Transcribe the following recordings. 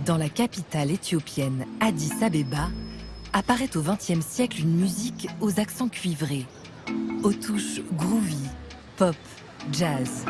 Dans la capitale éthiopienne, Addis Abeba, apparaît au XXe siècle une musique aux accents cuivrés, aux touches groovy, pop, jazz.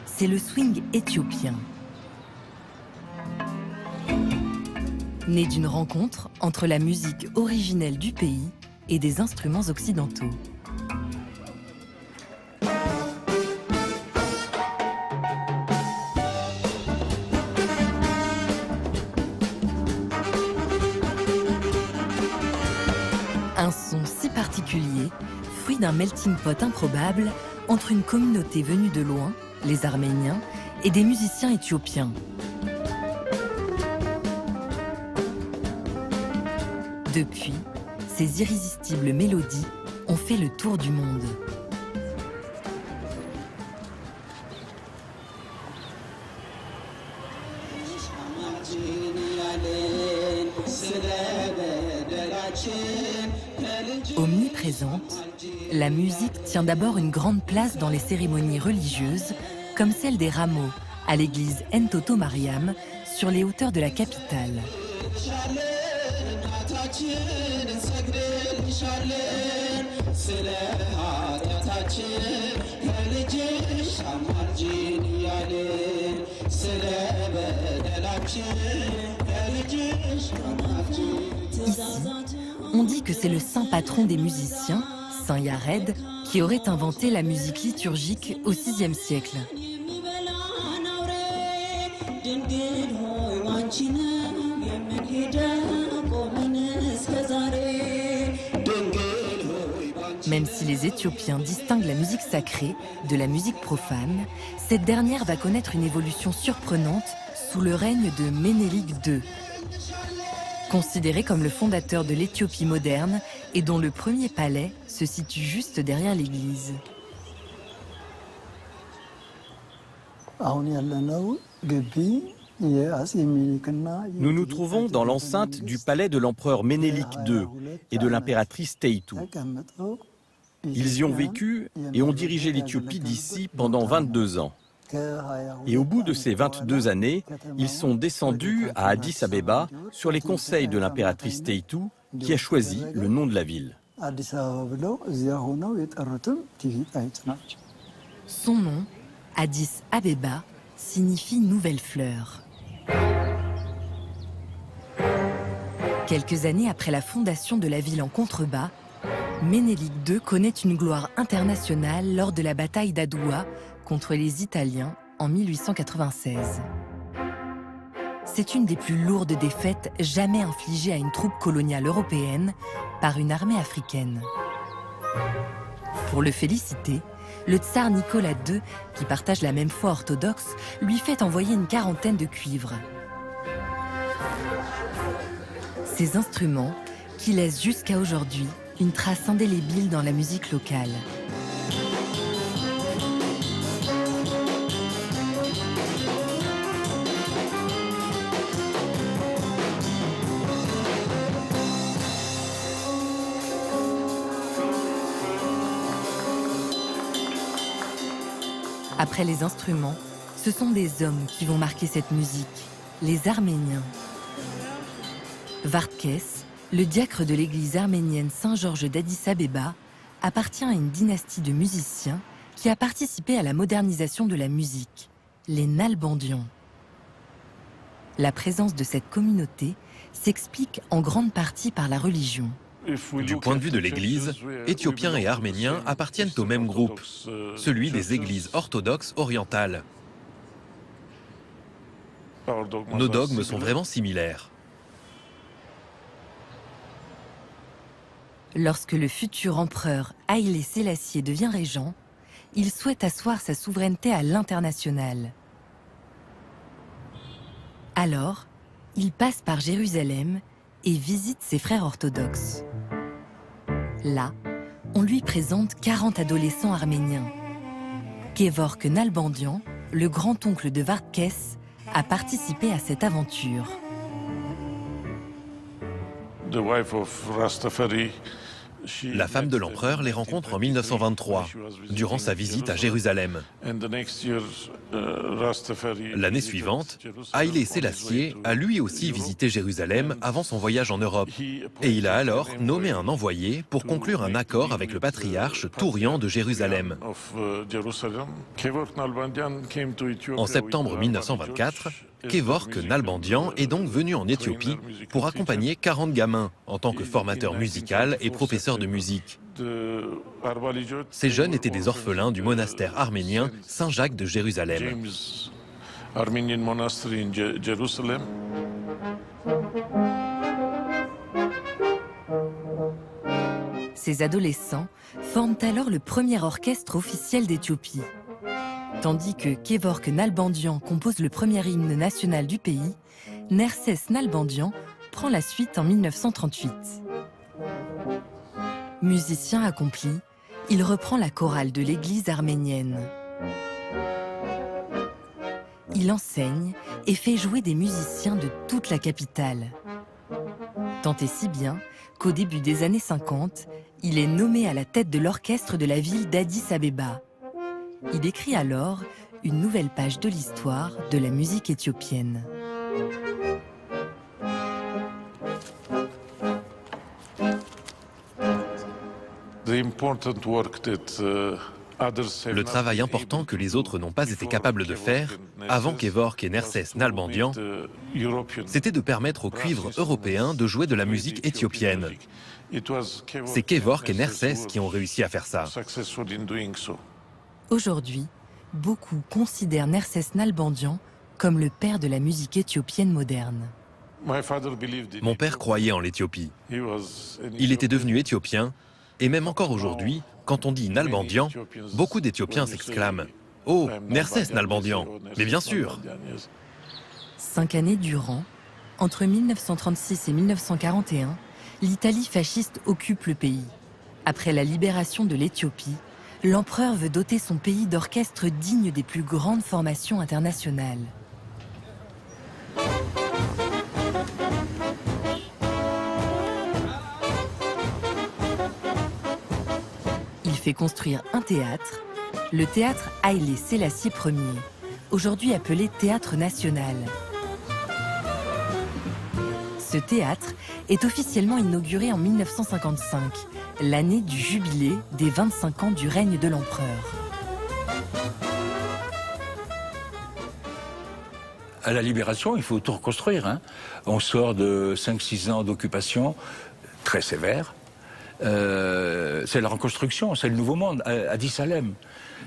C'est le swing éthiopien. Né d'une rencontre entre la musique originelle du pays et des instruments occidentaux. Un son si particulier, fruit d'un melting pot improbable entre une communauté venue de loin, les Arméniens, et des musiciens éthiopiens. Depuis, ces irrésistibles mélodies ont fait le tour du monde. Omniprésente, la musique tient d'abord une grande place dans les cérémonies religieuses, comme celle des rameaux à l'église Entoto Mariam, sur les hauteurs de la capitale. Ici, on dit que c'est le saint patron des musiciens, Saint Yared, qui aurait inventé la musique liturgique au VIe siècle. Même si les Éthiopiens distinguent la musique sacrée de la musique profane, cette dernière va connaître une évolution surprenante sous le règne de Ménélik II. Considéré comme le fondateur de l'Éthiopie moderne et dont le premier palais se situe juste derrière l'église. Nous nous trouvons dans l'enceinte du palais de l'empereur Ménélik II et de l'impératrice Teitu. Ils y ont vécu et ont dirigé l'Éthiopie d'ici pendant 22 ans. Et au bout de ces 22 années, ils sont descendus à Addis Abeba sur les conseils de l'impératrice Teitu qui a choisi le nom de la ville. Son nom, Addis Abeba, signifie nouvelle fleur. Quelques années après la fondation de la ville en contrebas, Ménélik II connaît une gloire internationale lors de la bataille d'Adoua contre les Italiens en 1896. C'est une des plus lourdes défaites jamais infligées à une troupe coloniale européenne par une armée africaine. Pour le féliciter, le tsar Nicolas II, qui partage la même foi orthodoxe, lui fait envoyer une quarantaine de cuivres. Ces instruments qui laissent jusqu'à aujourd'hui une trace indélébile dans la musique locale. Après les instruments, ce sont des hommes qui vont marquer cette musique, les Arméniens. Vardkes, le diacre de l'église arménienne Saint-Georges d'Addis Abeba, appartient à une dynastie de musiciens qui a participé à la modernisation de la musique, les Nalbandians. La présence de cette communauté s'explique en grande partie par la religion. Du point de vue de l'Église, Éthiopiens et Arméniens appartiennent au même groupe, celui des Églises orthodoxes orientales. Nos dogmes sont vraiment similaires. Lorsque le futur empereur Haïlé Sélassié devient régent, il souhaite asseoir sa souveraineté à l'international. Alors, il passe par Jérusalem et visite ses frères orthodoxes. Là, on lui présente 40 adolescents arméniens. Kevork Nalbandian, le grand-oncle de Vardkes, a participé à cette aventure. La femme de l'empereur les rencontre en 1923, durant sa visite à Jérusalem. L'année suivante, Haïlé Sélassié a lui aussi visité Jérusalem avant son voyage en Europe. Et il a alors nommé un envoyé pour conclure un accord avec le patriarche Tourian de Jérusalem. En septembre 1924, Kevork Nalbandian est donc venu en Éthiopie pour accompagner 40 gamins en tant que formateur musical et professeur de musique. Ces jeunes étaient des orphelins du monastère arménien Saint-Jacques de Jérusalem. Ces adolescents forment alors le premier orchestre officiel d'Éthiopie. Tandis que Kevork Nalbandian compose le premier hymne national du pays, Nerses Nalbandian prend la suite en 1938. Musicien accompli, il reprend la chorale de l'église arménienne. Il enseigne et fait jouer des musiciens de toute la capitale. Tant et si bien qu'au début des années 50, il est nommé à la tête de l'orchestre de la ville d'Addis Abeba. Il écrit alors une nouvelle page de l'histoire de la musique éthiopienne. Le travail important que les autres n'ont pas été capables de faire, avant Kevork et Nerses Nalbandian, c'était de permettre aux cuivres européens de jouer de la musique éthiopienne. C'est Kevork et Nerses qui ont réussi à faire ça. Aujourd'hui, beaucoup considèrent Nerses Nalbandian comme le père de la musique éthiopienne moderne. Mon père croyait en l'Éthiopie. Il était devenu éthiopien, et même encore aujourd'hui, quand on dit Nalbandian, beaucoup d'Éthiopiens s'exclament « Oh, Nerses Nalbandian !» Mais bien sûr. 5 années durant, entre 1936 et 1941, l'Italie fasciste occupe le pays. Après la libération de l'Éthiopie, l'empereur veut doter son pays d'orchestres dignes des plus grandes formations internationales. Il fait construire un théâtre, le théâtre Haïlé Sélassié Ier, aujourd'hui appelé Théâtre National. Ce théâtre est officiellement inauguré en 1955, l'année du jubilé des 25 ans du règne de l'empereur. À la Libération, il faut tout reconstruire. Hein. On sort de 5-6 ans d'occupation très sévère. C'est la reconstruction, c'est le nouveau monde, Addis Salem.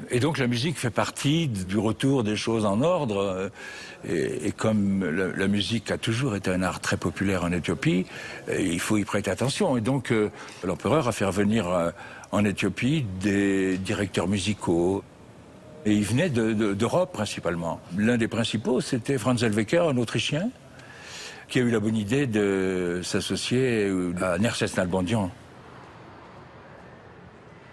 Et donc la musique fait partie du retour des choses en ordre. Et comme la musique a toujours été un art très populaire en Éthiopie, il faut y prêter attention. Et donc l'empereur a fait venir en Éthiopie des directeurs musicaux. Et ils venaient d'Europe principalement. L'un des principaux, c'était Franz Zellweger, un Autrichien, qui a eu la bonne idée de s'associer à Nerses Nalbandian.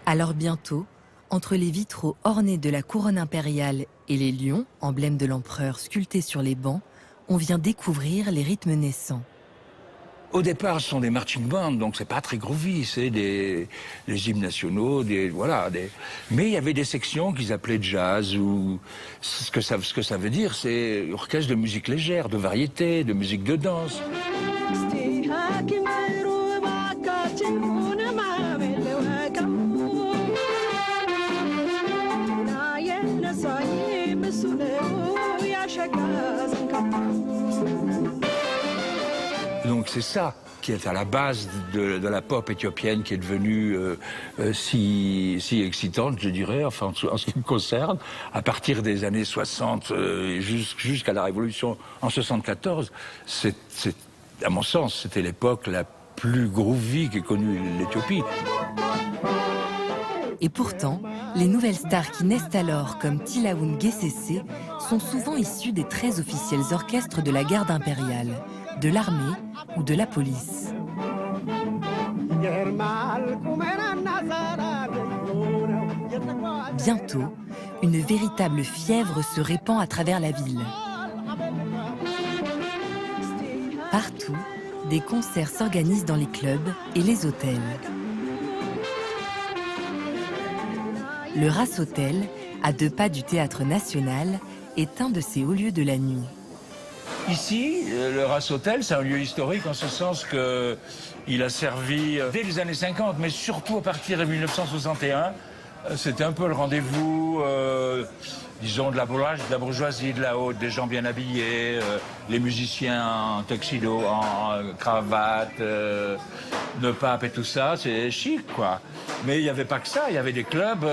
Alors bientôt, entre les vitraux ornés de la couronne impériale et les lions, emblème de l'empereur sculptés sur les bancs, on vient découvrir les rythmes naissants. Au départ, ce sont des marching bands, donc c'est pas très groovy, c'est les hymnes nationaux, mais il y avait des sections qu'ils appelaient jazz, ou ce que ça veut dire, c'est orchestre de musique légère, de variété, de musique de danse. Donc c'est ça qui est à la base de la pop éthiopienne, qui est devenue si excitante, je dirais, enfin en ce qui me concerne, à partir des années 60 jusqu'à la Révolution en 74. À mon sens, c'était l'époque la plus groovy qu'ait connue l'Éthiopie. Et pourtant, les nouvelles stars qui naissent alors, comme Tilaoun Gessessé, sont souvent issues des très officiels orchestres de la garde impériale, de l'armée ou de la police. Bientôt, une véritable fièvre se répand à travers la ville. Partout, des concerts s'organisent dans les clubs et les hôtels. Le Ras Hotel, à 2 pas du Théâtre National, est un de ces hauts lieux de la nuit. Ici, le Ras Hotel, c'est un lieu historique en ce sens qu'il a servi dès les années 50, mais surtout à partir de 1961. C'était un peu le rendez-vous, disons, de la bourgeoisie, de la haute, des gens bien habillés, les musiciens en tuxedo, en cravate, ne pape et tout ça, c'est chic, quoi. Mais il n'y avait pas que ça, il y avait des clubs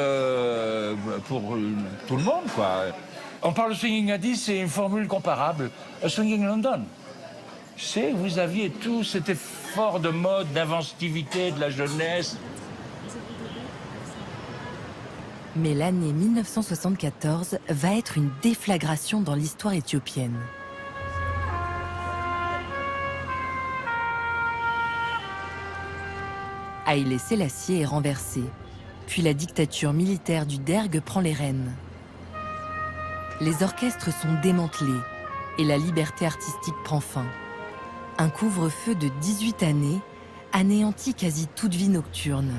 pour tout le monde, quoi. On parle de swinging à 10, c'est une formule comparable à swinging London. C'est vous aviez tout cet effort de mode, d'inventivité, de la jeunesse. Mais l'année 1974 va être une déflagration dans l'histoire éthiopienne. Haïlé Sélassié est renversé, puis la dictature militaire du Derg prend les rênes. Les orchestres sont démantelés et la liberté artistique prend fin. Un couvre-feu de 18 années anéantit quasi toute vie nocturne.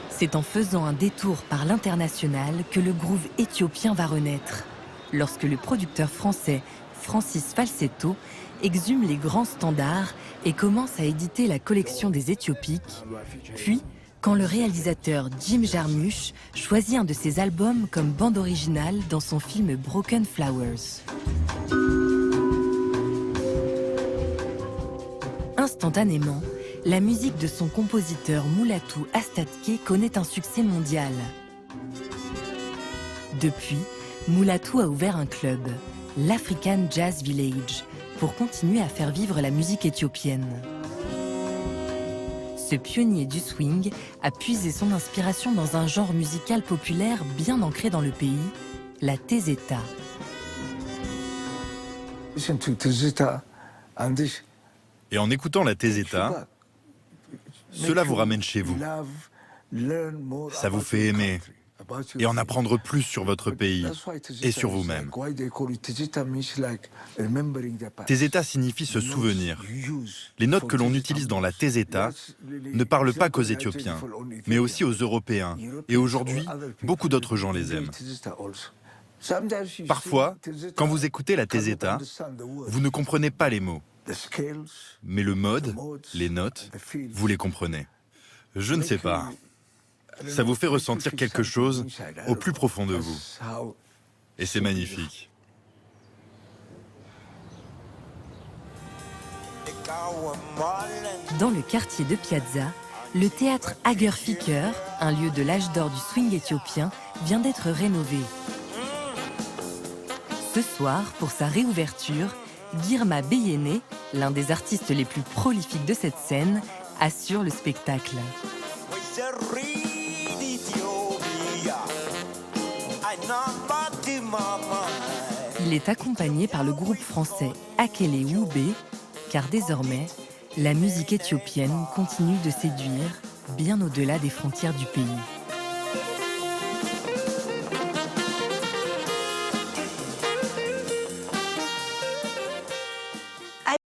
C'est en faisant un détour par l'international que le groove éthiopien va renaître, lorsque le producteur français Francis Falsetto exhume les grands standards et commence à éditer la collection des Éthiopiques, puis quand le réalisateur Jim Jarmusch choisit un de ses albums comme bande originale dans son film Broken Flowers. Instantanément, la musique de son compositeur Mulatu Astatke connaît un succès mondial. Depuis, Mulatu a ouvert un club, l'African Jazz Village, pour continuer à faire vivre la musique éthiopienne. Ce pionnier du swing a puisé son inspiration dans un genre musical populaire bien ancré dans le pays, la tezeta. Et en écoutant la tezeta, cela vous ramène chez vous. Ça vous fait aimer et en apprendre plus sur votre pays et sur vous-même. Tezeta signifie se souvenir. Les notes que l'on utilise dans la tezeta ne parlent pas qu'aux Éthiopiens, mais aussi aux Européens. Et aujourd'hui, beaucoup d'autres gens les aiment. Parfois, quand vous écoutez la tezeta, vous ne comprenez pas les mots. Mais le mode, les notes, vous les comprenez. Je ne sais pas. Ça vous fait ressentir quelque chose au plus profond de vous. Et c'est magnifique. Dans le quartier de Piazza, le théâtre Hagerfiker, un lieu de l'âge d'or du swing éthiopien, vient d'être rénové. Ce soir, pour sa réouverture, Girma Beyene, l'un des artistes les plus prolifiques de cette scène, assure le spectacle. Il est accompagné par le groupe français Akele Wube, car désormais, la musique éthiopienne continue de séduire bien au-delà des frontières du pays.